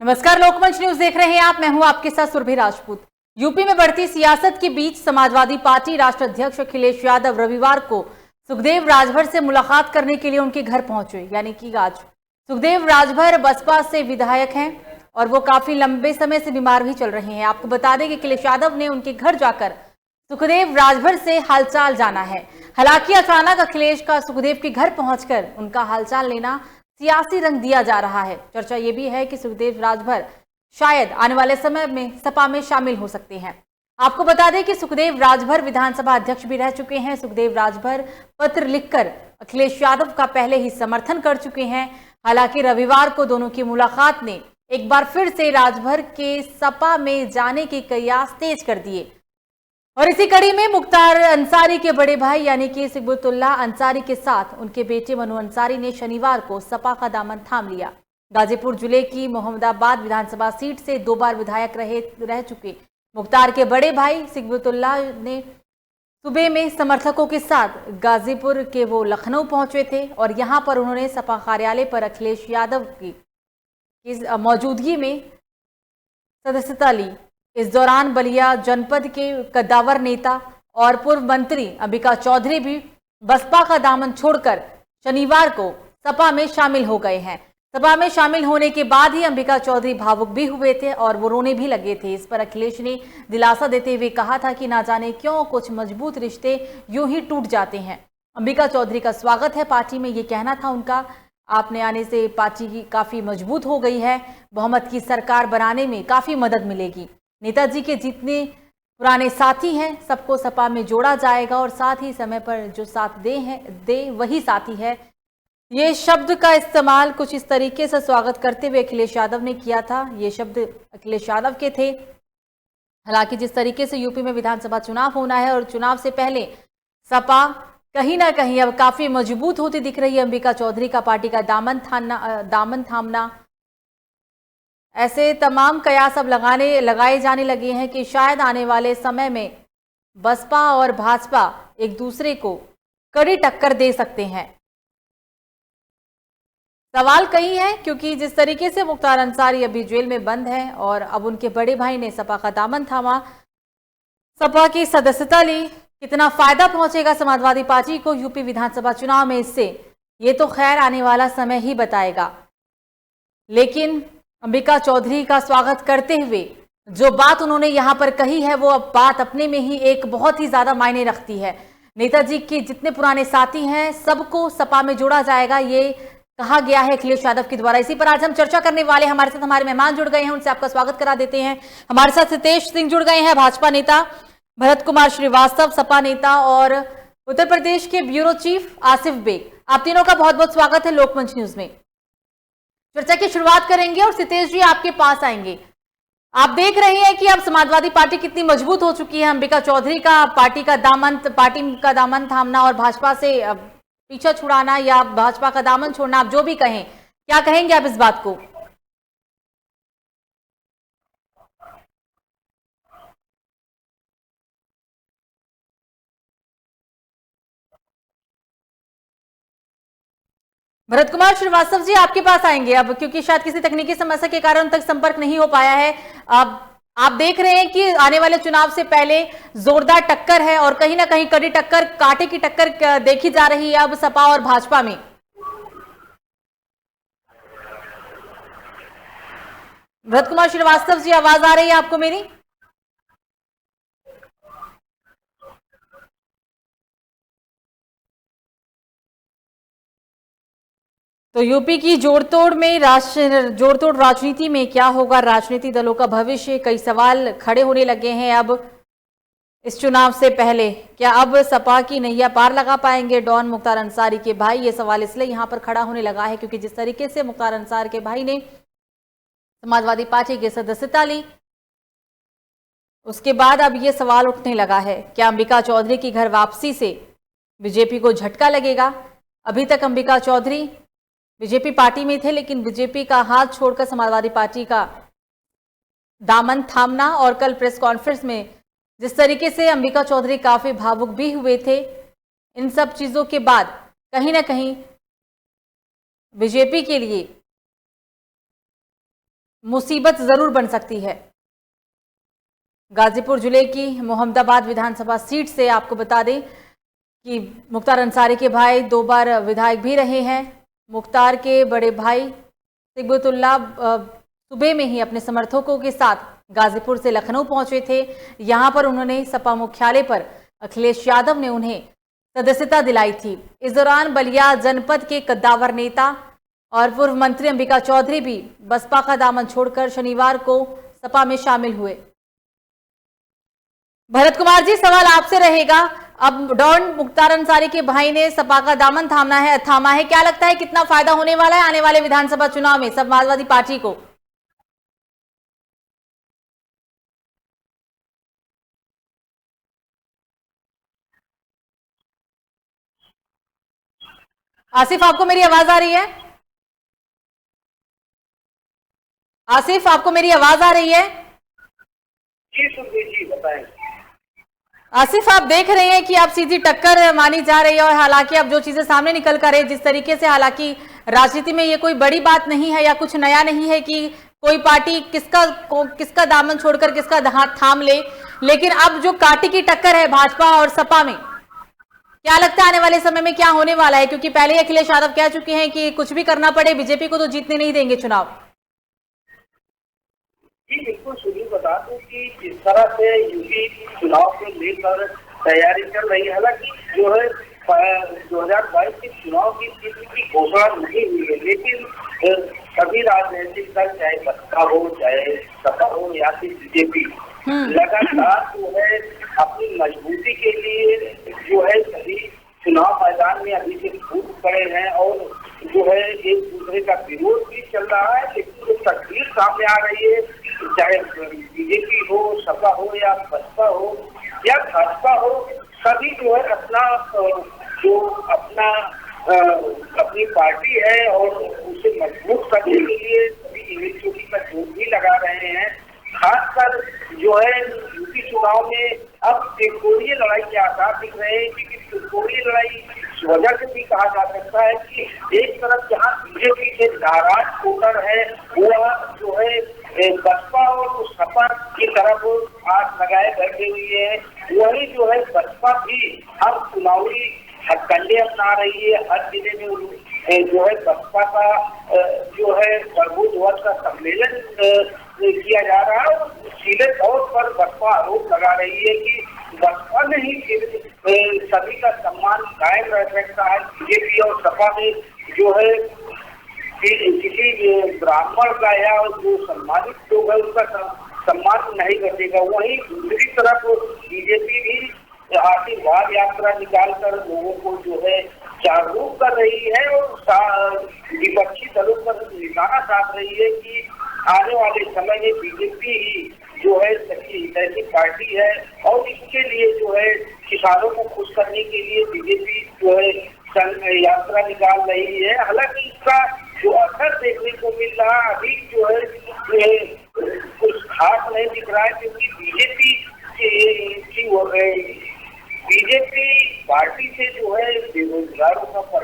नमस्कार, लोकमंच न्यूज देख रहे हैं आप। मैं हूं आपके साथ सुरभि राजपूत। यूपी में बढ़ती सियासत के बीच समाजवादी पार्टी राष्ट्रीय अध्यक्ष अखिलेश यादव रविवार को सुखदेव राजभर से मुलाकात करने के लिए उनके घर पहुंचे। यानी कि आज सुखदेव राजभर बसपा से विधायक हैं और वो काफी लंबे समय से बीमार भी चल रहे हैं। आपको बता दें कि अखिलेश यादव ने उनके घर जाकर सुखदेव राजभर से हालचाल जाना है। हालांकि अचानक अखिलेश का सुखदेव के घर पहुंचकर उनका हालचाल लेना सियासी रंग दिया जा रहा है। चर्चा ये भी है कि सुखदेव राजभर शायद आने वाले समय में सपा में शामिल हो सकते हैं। आपको बता दें कि सुखदेव राजभर विधानसभा अध्यक्ष भी रह चुके हैं। सुखदेव राजभर पत्र लिखकर अखिलेश यादव का पहले ही समर्थन कर चुके हैं। हालांकि रविवार को दोनों की मुलाकात ने एक बार फिर से राजभर के सपा में जाने के कयास तेज कर दिए। और इसी कड़ी में मुख्तार अंसारी के बड़े भाई यानी कि सिकबतुल्लाह अंसारी के साथ उनके बेटे मनु अंसारी ने शनिवार को सपा का दामन थाम लिया। गाजीपुर जिले की मोहम्मदाबाद विधानसभा सीट से 2 बार विधायक रह चुके मुख्तार के बड़े भाई सिकबतुल्लाह ने सुबह में समर्थकों के साथ गाजीपुर के वो लखनऊ पहुंचे थे और यहां पर उन्होंने सपा कार्यालय पर अखिलेश यादव की मौजूदगी में सदस्यता ली। इस दौरान बलिया जनपद के कद्दावर नेता और पूर्व मंत्री अंबिका चौधरी भी बसपा का दामन छोड़कर शनिवार को सपा में शामिल हो गए हैं। सपा में शामिल होने के बाद ही अंबिका चौधरी भावुक भी हुए थे और वो रोने भी लगे थे। इस पर अखिलेश ने दिलासा देते हुए कहा था कि ना जाने क्यों कुछ मजबूत रिश्ते यूं ही टूट जाते हैं। अंबिका चौधरी का स्वागत है पार्टी में, ये कहना था उनका। आपने आने से पार्टी की काफी मजबूत हो गई है, बहुमत की सरकार बनाने में काफी मदद मिलेगी। नेताजी के जितने पुराने साथी हैं सबको सपा में जोड़ा जाएगा और साथ ही समय पर जो साथ दे वही साथी है। ये शब्द का इस्तेमाल कुछ इस तरीके से स्वागत करते हुए अखिलेश यादव ने किया था। ये शब्द अखिलेश यादव के थे। हालांकि जिस तरीके से यूपी में विधानसभा चुनाव होना है और चुनाव से पहले सपा कहीं ना कहीं अब काफी मजबूत होती दिख रही है। अंबिका चौधरी का पार्टी का दामन थामना, ऐसे तमाम कयास अब लगाए जाने लगे हैं कि शायद आने वाले समय में बसपा और भाजपा एक दूसरे को कड़ी टक्कर दे सकते हैं। सवाल कई है क्योंकि जिस तरीके से मुख्तार अंसारी अभी जेल में बंद है और अब उनके बड़े भाई ने सपा का दामन थामा, सपा की सदस्यता ली, कितना फायदा पहुंचेगा समाजवादी पार्टी को यूपी विधानसभा चुनाव में इससे, ये तो खैर आने वाला समय ही बताएगा। लेकिन अंबिका चौधरी का स्वागत करते हुए जो बात उन्होंने यहां पर कही है वो अब बात अपने में ही एक बहुत ही ज्यादा मायने रखती है। नेताजी के जितने पुराने साथी हैं सबको सपा में जोड़ा जाएगा, ये कहा गया है अखिलेश यादव के द्वारा। इसी पर आज हम चर्चा करने वाले हैं। हमारे साथ हमारे मेहमान जुड़ गए हैं, उनसे आपका स्वागत करा देते हैं। हमारे साथ सितेश सिंह जुड़ गए हैं, भाजपा नेता, भरत कुमार श्रीवास्तव सपा नेता और उत्तर प्रदेश के ब्यूरो चीफ आसिफ बेग। आप तीनों का बहुत बहुत स्वागत है लोकमंच न्यूज में। चर्चा की शुरुआत करेंगे और सितेश जी आपके पास आएंगे। आप देख रहे हैं कि अब समाजवादी पार्टी कितनी मजबूत हो चुकी है। अंबिका चौधरी का पार्टी का दामन थामना और भाजपा से पीछा छुड़ाना या भाजपा का दामन छोड़ना, आप जो भी कहें, क्या कहेंगे आप इस बात को? भरत कुमार श्रीवास्तव जी आपके पास आएंगे अब, क्योंकि शायद किसी तकनीकी समस्या के कारण तक संपर्क नहीं हो पाया है। अब आप देख रहे हैं कि आने वाले चुनाव से पहले जोरदार टक्कर है और कहीं ना कहीं कड़ी टक्कर, कांटे की टक्कर देखी जा रही है अब सपा और भाजपा में। भरत कुमार श्रीवास्तव जी, आवाज आ रही है आपको मेरी? तो यूपी की जोड़तोड़ राजनीति में क्या होगा राजनीतिक दलों का भविष्य, कई सवाल खड़े होने लगे हैं अब इस चुनाव से पहले। क्या अब सपा की नैया पार लगा पाएंगे डॉन मुख्तार अंसारी के भाई? ये सवाल इसलिए यहां पर खड़ा होने लगा है क्योंकि जिस तरीके से मुख्तार अंसार के भाई ने समाजवादी पार्टी की सदस्यता ली, उसके बाद अब ये सवाल उठने लगा है, क्या अंबिका चौधरी की घर वापसी से बीजेपी को झटका लगेगा? अभी तक अंबिका चौधरी बीजेपी पार्टी में थे, लेकिन बीजेपी का हाथ छोड़कर समाजवादी पार्टी का दामन थामना और कल प्रेस कॉन्फ्रेंस में जिस तरीके से अंबिका चौधरी काफी भावुक भी हुए थे, इन सब चीजों के बाद कहीं ना कहीं बीजेपी के लिए मुसीबत जरूर बन सकती है। गाजीपुर जिले की मोहम्मदाबाद विधानसभा सीट से आपको बता दें कि मुख्तार अंसारी के भाई 2 बार विधायक भी रहे हैं। मुख्तार के बड़े भाई सिबतुल्लाह सुबह में ही अपने समर्थकों के साथ गाजीपुर से लखनऊ पहुंचे थे। यहां पर उन्होंने सपा मुख्यालय पर अखिलेश यादव ने उन्हें सदस्यता दिलाई थी। इस दौरान बलिया जनपद के कद्दावर नेता और पूर्व मंत्री अंबिका चौधरी भी बसपा का दामन छोड़कर शनिवार को सपा में शामिल हुए। भरत कुमार जी, सवाल आपसे रहेगा। अब डॉन मुख्तार अंसारी के भाई ने सपा का दामन थामा है। क्या लगता है कितना फायदा होने वाला है आने वाले विधानसभा चुनाव में समाजवादी पार्टी को? आसिफ, आपको मेरी आवाज आ रही है? आसिफ, आपको मेरी आवाज आ रही है? जी सुनती जी, बताएं। आसिफ, आप देख रहे हैं कि आप सीधी टक्कर मानी जा रही है और हालांकि अब जो चीजें सामने निकल कर है जिस तरीके से, हालांकि राजनीति में ये कोई बड़ी बात नहीं है या कुछ नया नहीं है कि कोई पार्टी किसका दामन छोड़कर किसका हाथ थाम ले, लेकिन अब जो कांटे की टक्कर है भाजपा और सपा में, क्या लगता है आने वाले समय में क्या होने वाला है? क्योंकि पहले ही अखिलेश यादव कह चुके हैं कि कुछ भी करना पड़े बीजेपी को तो जीतने नहीं देंगे चुनाव। जी बिल्कुल, सुनिए बता दूं कि जिस तरह से यूपी चुनाव को लेकर तैयारी चल रही है, हालांकि जो है 2022 के चुनाव की तिथि की घोषणा नहीं हुई है, लेकिन सभी राजनीतिक दल, चाहे बसपा हो चाहे सपा हो या फिर बीजेपी, लगातार जो है अपनी मजबूती के लिए जो है सभी चुनाव मैदान में अभी से कूद पड़े हैं और जो है एक दूसरे का विरोध भी चल रहा है। लेकिन जो तस्वीर सामने आ रही है, चाहे बीजेपी हो, सपा हो या बसपा हो या भाजपा हो, सभी जो है अपनी पार्टी है और उसे मजबूत करने के लिए सभी इवेंट चोटी का जोर भी लगा रहे हैं। खासकर जो है यूपी चुनाव में अब त्रिकोणीय लड़ाई के आसार दिख रहे हैं, क्योंकि त्रिकोणीय लड़ाई इस वजह से भी कहा जा सकता है कि एक तरफ जहाँ बीजेपी के नाराज वोटर है वह जो है बसपा और सपा की तरफ हाथ लगाए बैठे हुए हैं, वही जो है बसपा भी अब चुनावी हथकंडे अपना रही है। हर जिले में जो है बसपा का जो है प्रबुद्ध वर्ग का सम्मेलन किया जा रहा है और सीधे तौर पर बसपा आरोप लगा रही है कि बसपा ने ही सभी का सम्मान कायम रह सकता है। बीजेपी और सपा में जो है किसी ब्राह्मण का या जो सम्मानित लोग है उसका सम्मान नहीं करेगा। वहीं दूसरी तरफ बीजेपी भी आशीर्वाद यात्रा निकालकर लोगों को जो है जागरूक कर रही है और विपक्षी दलों पर निशाना साध रही है कि आने वाले समय में बीजेपी ही जो है सच्ची ऐसी पार्टी है और इसके लिए जो है किसानों को खुश करने के लिए बीजेपी जो है यात्रा निकाल रही है। हालांकि इसका जो असर देखने को मिल रहा अभी जो है कुछ खास नहीं दिख रहा है, क्योंकि बीजेपी पार्टी से जो है बेरोजगारों का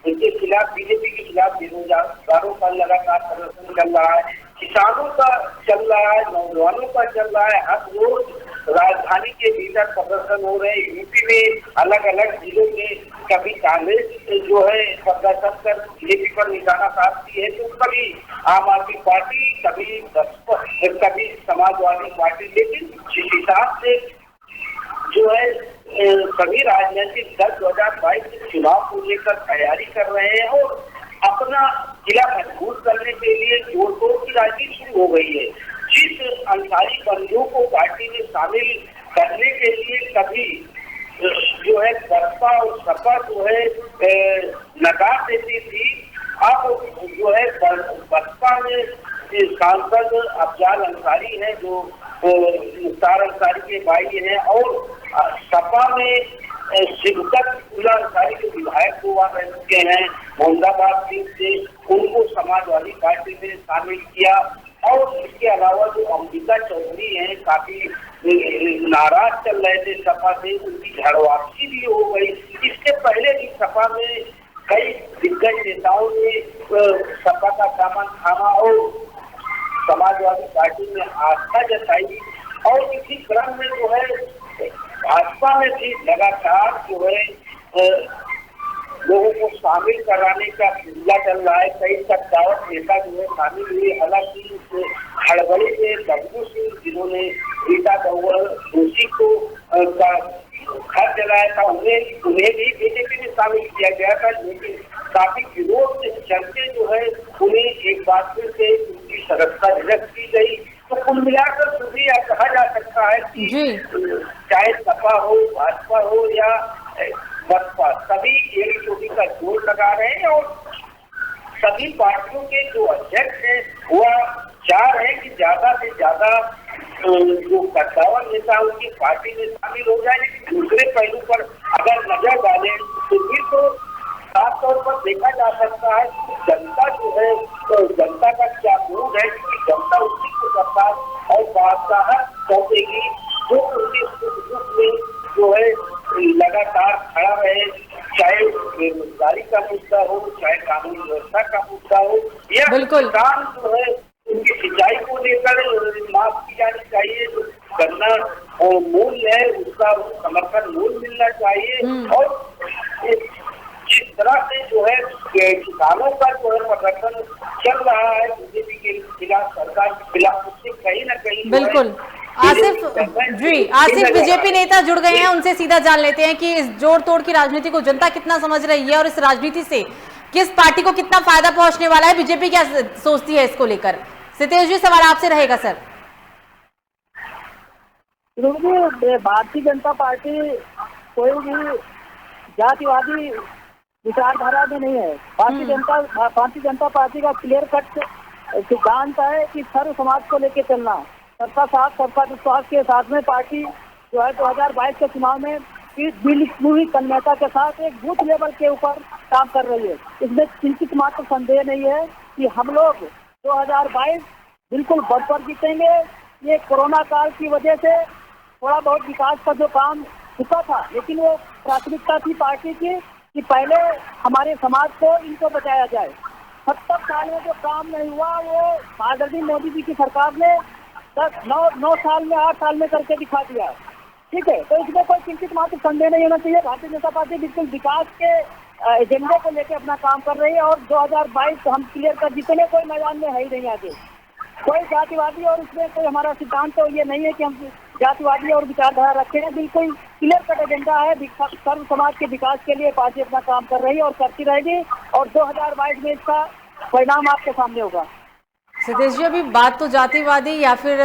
उनके खिलाफ, बीजेपी के खिलाफ बेरोजगारों का लगातार प्रदर्शन चल रहा है, किसानों का चल रहा है, नौजवानों का चल रहा है। हर रोज राजधानी के भीतर प्रदर्शन हो रहे हैं। यूपी में अलग अलग जिलों में कभी कांग्रेस जो है प्रदर्शन कर बीजेपी पर निशाना साधती है, तो कभी आम आदमी पार्टी, कभी बसपा, कभी समाजवादी पार्टी। लेकिन जिस हिसाब से जो है सभी राजनीतिक दल 2022 के चुनाव को लेकर तैयारी कर रहे हैं और अपना किला मजबूत करने के लिए जोर तोड़ की राजनीति शुरू हो गई है। जिस अंसारी बंधुओं को पार्टी में शामिल करने के लिए कभी जो है बसपा और सपा जो है नकार देती थी, अब जो है बसपा में सांसद अफजाल अंसारी है जो मुख्तार अंसारी के भाई हैं और सपा में सिबतुल्लाह अंसारी के विधायक हुआ रह चुके हैं मोहम्मदाबाद सीट से, उनको समाजवादी पार्टी में शामिल किया। और इसके अलावा जो अंबिका चौधरी हैं काफी नाराज चल रहे थे सपा से, उनकी घर वापसी भी हो गई। इसके पहले भी सपा में कई दिग्गज नेताओं ने सपा का दामन थामा और समाजवादी पार्टी में आस्था जताई और इसी क्रम में जो है भाजपा में भी लगातार जो है लोगों को शामिल कराने का सिलसिला चल रहा है। कई सत्तावक नेता जो है शामिल हुए। हालांकि हड़बड़ी में डब्ल्यू सिंह जिन्होंने रीता बहुगुणा दोषी को घर जलाया था उन्हें भी बीजेपी में शामिल किया गया था, लेकिन काफी विरोध के चलते जो है उन्हें एक बार फिर से उनकी सदस्यता निरस्त की गई। तो कुल मिलाकर सभी कहा जा सकता है कि चाहे सपा हो, भाजपा हो या बसपा, सभी एक चोटी का जोर लगा रहे हैं और सभी पार्टियों के जो अध्यक्ष हैं वह चाह रहे हैं कि ज्यादा से ज्यादा जो कद्दावर नेता उनकी पार्टी में शामिल हो जाए। लेकिन दूसरे पहलू पर अगर नजर डालें तो फिर तो साफ तौर पर देखा जा सकता है कि जनता जो है तो जनता का क्या मूड है, क्योंकि जनता उसी को सत्ता और बादशाह सौंपेगी जो उनके सुख में जो है लगातार खड़ा रहे, चाहे बेरोजगारी का मुद्दा हो, चाहे कानून व्यवस्था का मुद्दा हो या किसान जो है उनकी सिंचाई को लेकर माफ की जानी चाहिए। जो गन्ना मूल्य है उसका समर्थन मूल्य मिलना चाहिए और जिस तरह से जो है किसानों का जो है प्रदर्शन चल रहा है बीजेपी के खिलाफ, सरकार के खिलाफ, उससे कहीं ना कहीं बिल्कुल आसिफ बीजेपी नेता जुड़ गए हैं, उनसे सीधा जान लेते हैं कि इस जोड़ तोड़ की राजनीति को जनता कितना समझ रही है और इस राजनीति से किस पार्टी को कितना फायदा पहुंचने वाला है, बीजेपी क्या सोचती है इसको लेकर। सितेश जी, सवाल आपसे रहेगा सर। भारतीय जनता पार्टी कोई भी जातिवादी विचारधारा में नहीं है। भारतीय जनता पार्टी का क्लियर कट सिद्धांत है कि सर्व समाज को लेकर चलना, सबका साथ सबका विश्वास के साथ में पार्टी जो है 2022 के चुनाव में पूरी तन्मयता के साथ एक बूथ लेवल के ऊपर काम कर रही है। इसमें किंचित मात्र संदेह नहीं है कि हम लोग 2022 बिल्कुल बम्पर जीतेंगे। ये कोरोना काल की वजह से थोड़ा बहुत विकास का जो काम रुका था, लेकिन वो प्राथमिकता थी पार्टी की कि पहले हमारे समाज को इनको बचाया जाए। 70 साल में जो काम नहीं हुआ वो आदरणीय मोदी जी की सरकार ने 9 साल में 8 साल में करके दिखा दिया। ठीक है, तो इसमें कोई किंचित मात्र संदेह नहीं होना चाहिए। भारतीय जनता पार्टी बिल्कुल विकास के एजेंडे को लेकर अपना काम कर रही है और 2022 हम क्लियर कर जीतेंगे। कोई मैदान में है ही नहीं आगे कोई जातिवादी, और इसमें कोई हमारा सिद्धांत तो ये नहीं है कि हम जातिवादी और विचारधारा रखे हैं। बिल्कुल क्लियर कट एजेंडा है, सर्व समाज के विकास के लिए पार्टी अपना काम कर रही है और करती रहेगी और 2022 में इसका परिणाम आपके सामने होगा। सितेश जी, अभी बात तो जातिवादी या फिर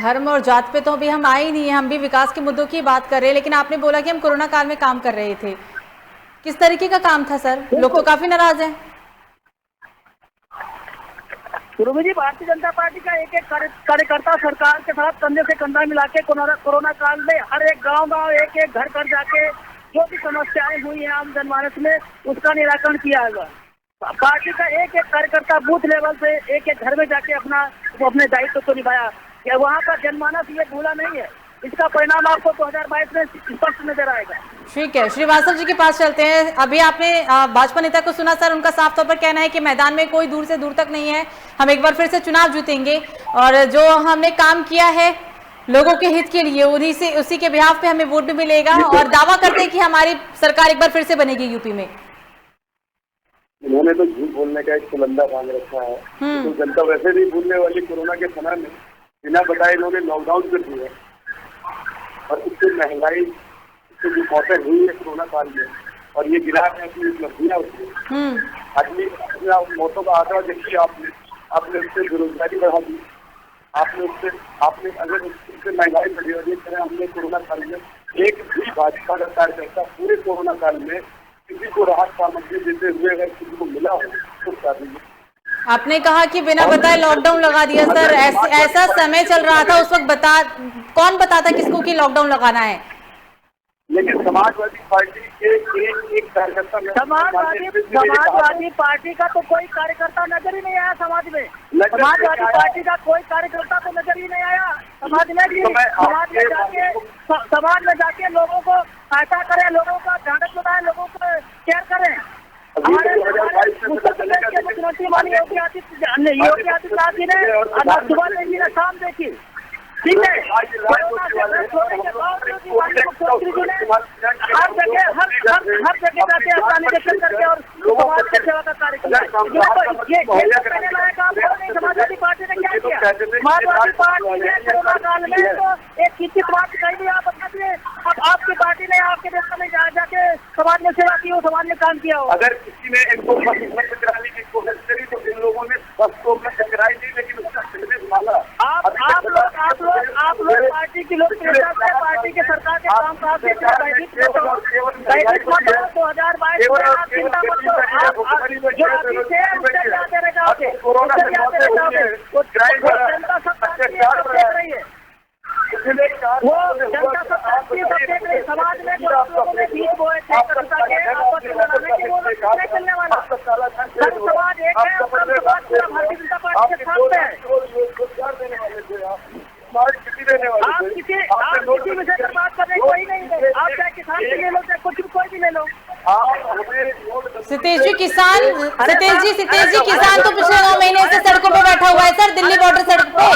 धर्म और जात पे तो अभी हम आए ही नहीं है, हम भी विकास के मुद्दों की बात कर रहे हैं। लेकिन आपने बोला कि हम कोरोना काल में काम कर रहे थे, किस तरीके का काम था सर? लोग तो काफी नाराज हैं। गुरु जी, भारतीय जनता पार्टी का एक एक कार्यकर्ता सरकार के साथ कंधे से कंधा मिला के कोरोना काल में हर एक गांव एक एक घर घर जाके जो भी समस्याएं हुई हैं आम जनमानस में उसका निराकरण किया है। पार्टी का एक एक कार्यकर्ता बूथ लेवल से एक एक घर में जाके अपने दायित्व को निभाया। वहाँ का जनमानस ये भूला नहीं है। इसका परिणाम आपको 2022 में स्पष्ट नजर आएगा। ठीक है, श्रीवास्तव जी के पास चलते हैं। अभी आपने भाजपा नेता को सुना सर, उनका साफ तौर पर कहना है कि मैदान में कोई दूर से दूर तक नहीं है, हम एक बार फिर से चुनाव जीतेंगे और जो हमने काम किया है लोगों के हित के लिए उसी के बिहाफ पे हमें वोट भी मिलेगा और दावा करते हैं कि हमारी सरकार एक बार फिर से बनेगी यूपी में। उन्होंने तो झूठ बोलने का एक सुलंदा बांध रखा है। तो जनता वैसे भी भूलने वाली कोरोना के समय में बिना बताए इन्होंने लॉकडाउन कर दिया और इससे महंगाई से जो मौतें हुई है कोरोना काल में और ये गिरा है अपनी उपलब्धियां उसमें आदमी मौतों का आंकड़ा देखिए। आपने उससे बेरोजगारी बढ़ा दी, आपने अगर उससे महंगाई बढ़ी और ये तरह हमने कोरोना काल में एक भी भाजपा का कार्यकर्ता पूरे कोरोना काल में किसी को राहत सामग्री देते हुए अगर किसी को मिला हो तो बता दीजिए। आपने कहा कि बिना बताए लॉकडाउन लगा दिया सर, ऐसा समय चल रहा था उस वक्त कौन बताता किसको कि लॉकडाउन लगाना है? लेकिन समाजवादी पार्टी के एक कार्यकर्ता समाजवादी पार्टी का तो कोई कार्यकर्ता नजर ही नहीं आया समाज में। समाजवादी पार्टी का कोई कार्यकर्ता तो नजर ही नहीं आया समाज में। समाज में जाके लोगों को सहायता करें, लोगों का ध्यान बताए, लोगों को केयर करें। हमारे प्रदेश के मुख्यमंत्री माननीय योगी आदित्यनाथ जी ने सुबह देखी ना शाम देखी, ठीक है। मुख्यमंत्री जी ने हर जगह जाके आसानी से चल करके और समाज की सेवा का कार्य किया। ये कहने लायक आपको नहीं, समाजवादी पार्टी ने क्या किया? समाजवादी पार्टी ने कोरोना काल में तो एक किसी बात कही भी आप बताइए, अब आपकी पार्टी ने आपके देश में जाके समाज में सेवा की हो, समाज में काम किया हो। अगर किसी ने इनको उपलब्ध कराने की कोशिश करी तो इन लोगों ने बस को उपलब्ध कराई नहीं, लेकिन उसका सर्विस मांगा। आप लोग पार्टी की लोकप्रियता से, पार्टी के सरकार के काम काज से 2022 में आप चिंता मत करो, जो अभी से जाते रह जाओगे, जनता सब देख रही है, वो जनता सब देख रही है। समाज में जो आप लोगों ने बीच बोए थे आपको चलने वाला समाज एक है, पूरा भारतीय जनता पार्टी के साथ है। आप किसी विषय पर बात करने कोई नहीं है, आप चाहे किसान से ले लो, चाहे कुछ भी कोई भी ले लो। सितेश जी किसान तो पिछले 9 महीने से सड़कों पे बैठा हुआ है सर, दिल्ली बॉर्डर सड़क पे,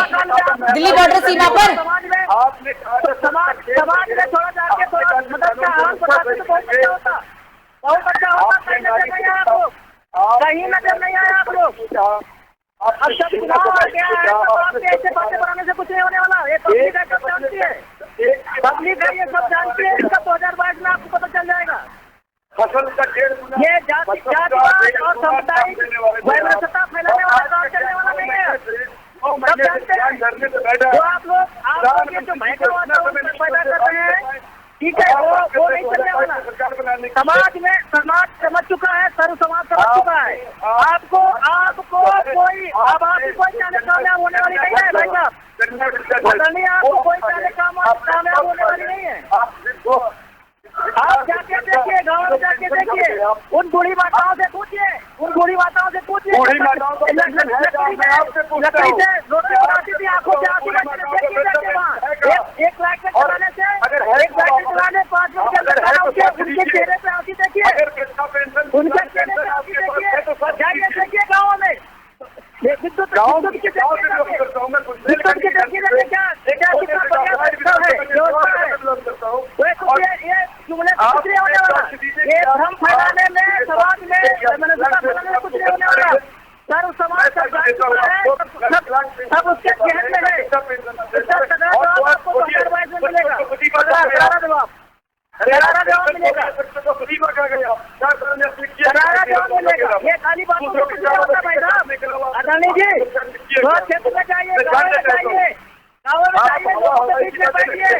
दिल्ली बॉर्डर सीमा पर। समाज में थोड़ा जाके थोड़ा मदद का हाथ बढ़ाते तो बहुत अच्छा होता, बहुत अच्छा होता। कहीं नजर नहीं आया आप लोग, कहीं नजर नहीं आया आप लोग। अब जब चुनाव आ गया है तो आपके ऐसे बातें बनाने से कुछ नहीं होने वाला। ये पब्लिक है, सब जानती है, पब्लिक है, ये सब जानती है। इसका 2022 में आपको पता चल जाएगा। फसल का 1.5 गुना ये जातिवाद और सामुदायिक वैमनस्यता फैलाने वाला काम चलने वाला नहीं है, सब जानते हैं। जो आप लोग ये जो भयंकर पैदा कर रहे हैं, ठीक है, वो नहीं चलने वाला। समाज समझ चुका है, सर्व समाज समझ चुका है। आपको कोई अब आपकी कोई कामयाब होने वाली नहीं है भाई साहब, आपको कोई कामयाब होने वाली नहीं है। आप जाके देखिए, गाँव में जाके देखिए, उन बूढ़ी माताओं से पूछिए, लकड़ी से रोटी बनाती थी, आंखों से आंसू देखिए वहाँ एक लाइट में चलाने से, एक लाइट में चलाने 5 मिनट के अंदर उनके चेहरे पे आंसू देखिए, उनके चेहरे पे आंसू देखिए। जाइए देखिए गाँव में विद्युत की क्या ये भ्रम फैलाने में, समाज में फैलाने में कुछ नहीं होने वाला। सर्व समाज सब उसके जहन में है, आपको 2022 में मिलेगा, करारा जवाब मिलेगा, ये खाली बात कुछ नहीं होता भाई साहब। अदानी जी क्षेत्र में जाइए, गाँव में जाइए, लोगों के बीच में बैठिए,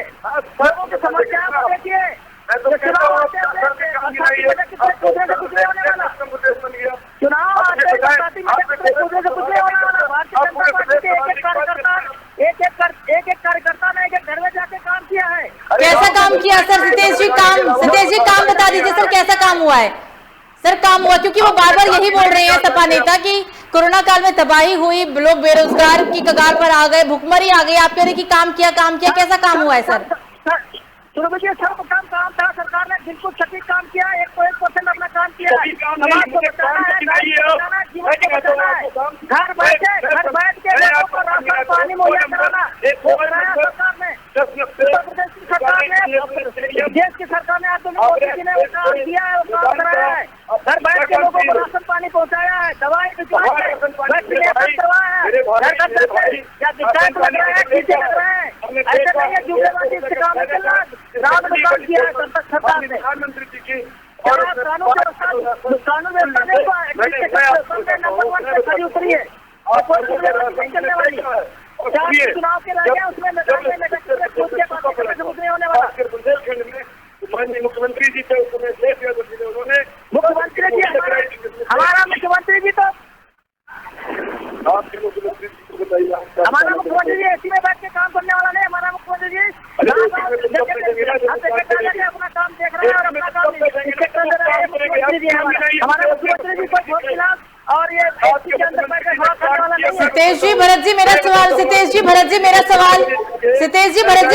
लोगों की समस्या को देखिए। चुनाव आते एक कार्यकर्ता ने एक घर में जाके काम किया है। कैसा काम किया सर? सितेश जी काम बता दीजिए सर, कैसा काम हुआ है सर? काम हुआ क्योंकि वो बार बार यही बोल रहे हैं सपा नेता कि कोरोना काल में तबाही हुई, लोग बेरोजगार की कगार पर आ गए, भुखमरी आ गई, आप कह रहे कि काम किया, कैसा काम हुआ है सर? सब काम था, सरकार ने बिल्कुल सटीक काम किया, 1% अपना काम किया। समाज को बचाना है, जीवन को बचाना है, घर बैठ के लोगों को राशन पानी मुहैया कराना, वो कराया सरकार ने। उत्तर प्रदेश की सरकार ने, देश की सरकार ने, आधुनिक मोदी जी ने वो काम किया है, वो काम कराया है। घर बैठ के लोगों को राशन पानी पहुँचाया है, दवाई भिजवाई है, वैक्सीनेशन करवाया है, घर का या विकास लग रहा है, टीचे लग रहे हैं। ऐसे नहीं है जुमलेबाजी से काम नहीं चल रहा, रात में काम किया है सरकार ने। प्रधानमंत्री जी की और कानून व्यवस्था नंबर 1 पे खड़ी उतरी है और कोई जुमलेबाजी नहीं चलने वाली। चुनाव के रह गए उसमें नहीं होने वाला। बुंदेलखंड में माननीय मुख्यमंत्री जी थे, उन्होंने मुख्यमंत्री जी हमारा मुख्यमंत्री जी तो आपके मुख्यमंत्री जी को बताइए, हमारा मुख्यमंत्री जी एसी में बैठ के काम करने वाला नहीं। हमारा मुख्यमंत्री जी अपना काम देख रहे हैं और अपना काम हमारा मुख्यमंत्री जी कोई वोट खिलाफ और ये भारतीय जनता पार्टी का खड़ा करने वाला नहीं है। सितेश जी भरत जी मेरा सवाल, सितेश जी भरत जी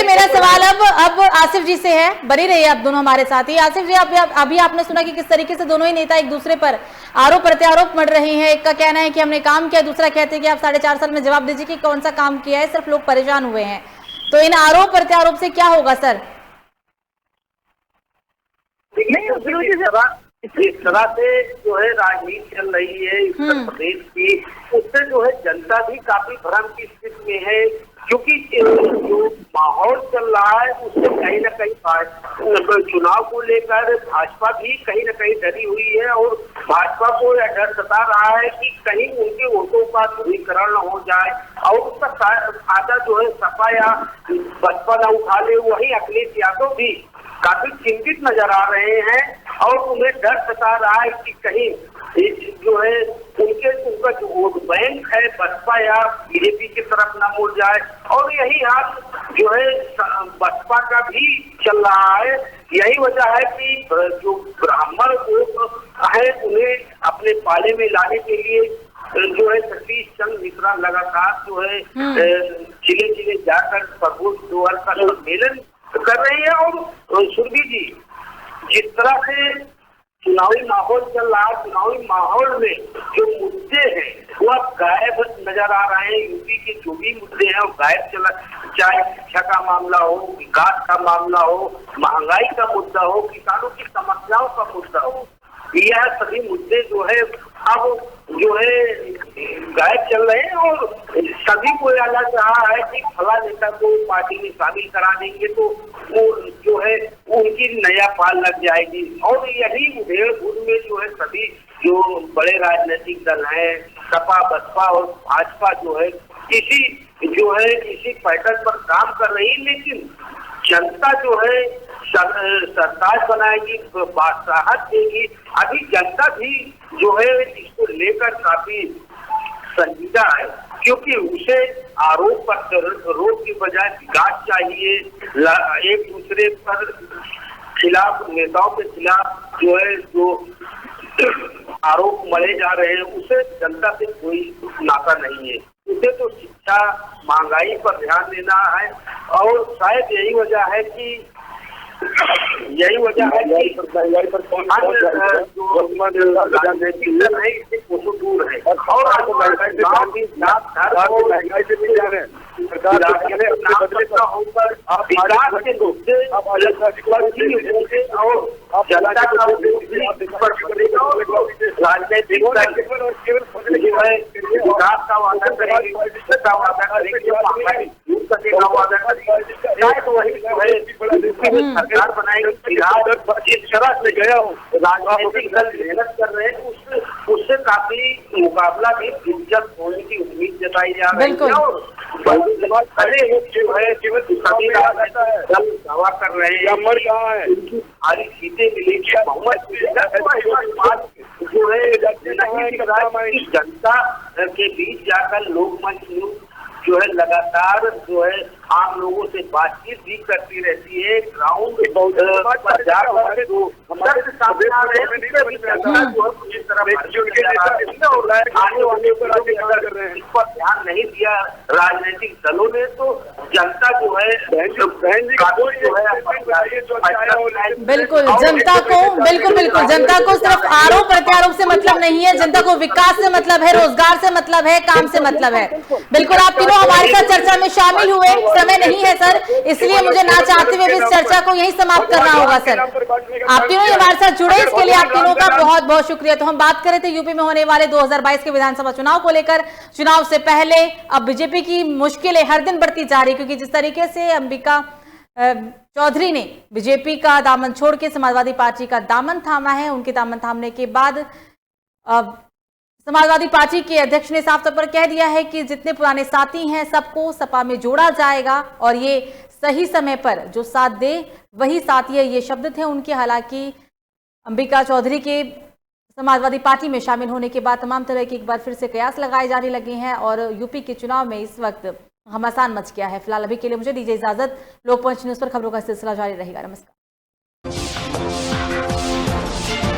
मेरा सवाल अब आसिफ जी से है। बनी रहिए आप दोनों हमारे साथ ही। आसिफ जी, अभी आपने सुना कि किस तरीके से दोनों ही नेता एक दूसरे पर आरोप प्रत्यारोप मढ़ रहे हैं। एक का कहना है कि हमने काम किया, दूसरा कहते हैं कि आप 4.5 साल में जवाब दीजिए कि कौन सा काम किया है, सिर्फ लोग परेशान हुए हैं। तो इन आरोप प्रत्यारोप से क्या होगा सर? जिस तरह से जो है राजनीति चल रही है उत्तर प्रदेश की, उससे जो है जनता भी काफी भ्रम की स्थिति में है, क्योंकि जो माहौल चल रहा है उससे कहीं न कहीं चुनाव को लेकर भाजपा भी कहीं न कहीं डरी हुई है और भाजपा को यह डर सता रहा है कि कहीं उनके वोटों का ध्रुवीकरण न हो जाए और उसका फायदा जो है सपा या बसपा न उठा ले। वही अखिलेश यादव भी काफी चिंतित नजर आ रहे हैं और उन्हें डर सता रहा है कि कहीं जो है उनका जो वोट बैंक है बसपा या बीजेपी की तरफ न मुड़ जाए। और यही हाल जो है बसपा का भी चल रहा है। यही वजह है कि जो ब्राह्मण लोग है उन्हें अपने पाले में लाने के लिए जो है सतीश चंद्र मिश्रा लगातार जो है जिले जिले जाकर प्रबोध दोहर का सम्मेलन कर रहे हैं। और सुरभि जी, जिस तरह से चुनावी माहौल चल रहा है, चुनावी माहौल में जो मुद्दे हैं वो अब गायब नजर आ रहे हैं। यूपी के जो भी मुद्दे हैं वो गायब चला, चाहे शिक्षा का मामला हो, विकास का मामला हो, महंगाई का मुद्दा हो, किसानों की समस्याओं का मुद्दा हो, यह सभी मुद्दे जो है अब जो है गायब चल रहे हैं। और सभी को यह लग रहा है कि फला नेता को पार्टी में शामिल करा देंगे तो वो जो है उनकी नया पाल लग जाएगी। और यही उधेड़-बुन में जो है सभी जो बड़े राजनीतिक दल हैं, सपा बसपा और भाजपा जो है इसी पैटर्न पर काम कर रही है। लेकिन जनता जो है सरकार बनाएगी, बादशाहत देगी। अभी जनता भी जो है इसको लेकर काफी संजीदा है, क्योंकि उसे आरोप प्रत्यारोप की बजाय विकास चाहिए। एक दूसरे पर खिलाफ, नेताओं के खिलाफ जो है जो आरोप मढ़े जा रहे हैं उसे जनता से कोई नाता नहीं है। उसे तो शिक्षा, महंगाई पर ध्यान देना है। और शायद यही वजह है कि राजनीतिक दल है इससे कोसों दूर है। और जनता का राजनीतिक विकास का वादा करेगी, सरकार बनाएगी। जिस तरह से गया हो राजनीतिक दल मेहनत कर रहे हैं उससे काफी मुकाबला भी दिलचस्प होने की उम्मीद जताई जा रही है। और सभी दल दावा कर रहे हैं सारी सीटें मिलेगी, बहुमत जो है जनता के बीच जाकर लोकमंच जो है लगातार जो है आम लोगों से बातचीत भी करती रहती है। ग्राउंड पर जाकर जो हमारे सामने आ रहे हैं इस पर ध्यान नहीं दिया राजनीतिक दलों ने, तो जनता जो है बिल्कुल जनता को सिर्फ आरोप प्रत्यारोप से मतलब नहीं है, जनता को विकास से मतलब है, रोजगार से मतलब है, काम से मतलब है। बिल्कुल आप तीनों हमारे साथ चर्चा में शामिल हुए। समय नहीं है सर, इसलिए मुझे ना चाहते हुए भी इस चर्चा को यहीं समाप्त करना होगा। सर आप तीनों हमारे साथ जुड़े, इसके लिए आप तीनों का बहुत बहुत शुक्रिया। तो हम बात कर रहे थे यूपी में होने वाले 2022 के विधानसभा चुनाव को लेकर। चुनाव से पहले अब बीजेपी की मुश्किलें हर दिन बढ़ती जा रही, क्योंकि जिस तरीके से अंबिका चौधरी ने बीजेपी का दामन छोड़ के समाजवादी पार्टी का दामन थामा है, उनके दामन थामने के बाद समाजवादी पार्टी के अध्यक्ष ने साफ तौर पर कह दिया है कि जितने पुराने साथी हैं सबको सपा में जोड़ा जाएगा और ये सही समय पर जो साथ दे वही साथी है, ये शब्द थे उनके। हालांकि अंबिका चौधरी के समाजवादी पार्टी में शामिल होने के बाद तमाम तरह के एक बार फिर से कयास लगाए जाने लगे हैं और यूपी के चुनाव में इस वक्त घमासान मच गया है। फिलहाल अभी के लिए मुझे दीजिए इजाजत। लोकमंच न्यूज पर खबरों का सिलसिला जारी रहेगा। नमस्कार।